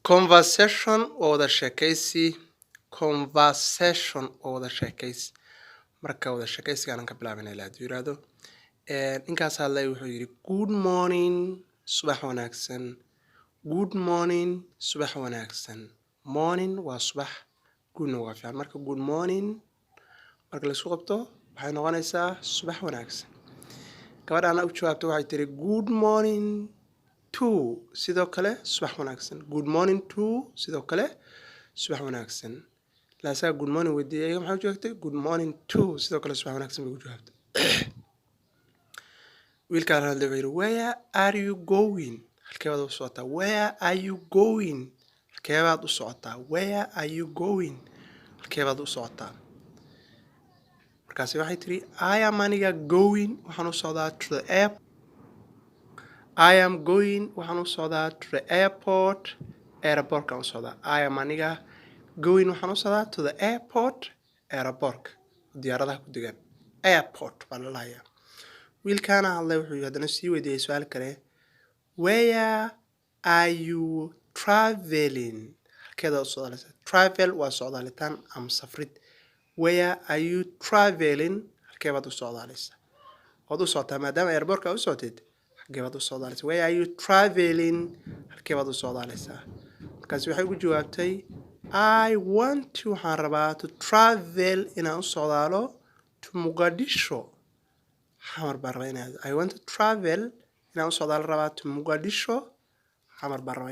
conversation waa wada sheekaysi conversation waa wada sheekaysi marka wada sheekaysigaan ka bilaabana ilaa haduu yiraahdo ninkaas hadlay wuxuu yiri good morning subax wanaagsan good morning subax wanaagsan morning waa subax good waa fiican marka good morning marka la isku qabto waxay noqonaysaa subax wanaagsan gabadhana u jawaabto waxay tiri good morning to sidoo kale subax wanaagsan good morning to sidoo kale subax wanaagsan la saa good morning wadiye maxay u jawaabtay good morning to sidoo kale subax wanaagsan bay u jawaabtay wiilkaan hadlay wuxuu yiri where are you going halkeebaad u socotaa where are you going halkeebaad u socotaa where are you going halkeebaad u socotaa markaas waxay tiri I am aniga going waxaan u socdaa to the airport I am going waxaan u socdaa to the airport kan u socdaa I am aniga going waxaan u socdaa to the airport diyaaradaha ku degan airport baa la lahayaa wiilkaan hadlay wuxuu hadana sii weydiiyay su'aal kale where are you traveling halkeeda u socdaa travel waa socdaalitaan ama safrid where are you traveling halkeebaad u socdaalaysaa waad u socotaa maadaama airport ka u socotid halkeebaad u socdaalaysaa where are you traveling halkeebaad u socdaalaysaa markaas waxay ugu jawaabtay I want to waxaan rabaa to travel inaan u socdaalo to Mogadishu xamar baan rabaa I want to travel inaan u socdaalo rabaa to Mogadishu xamar baan rabaa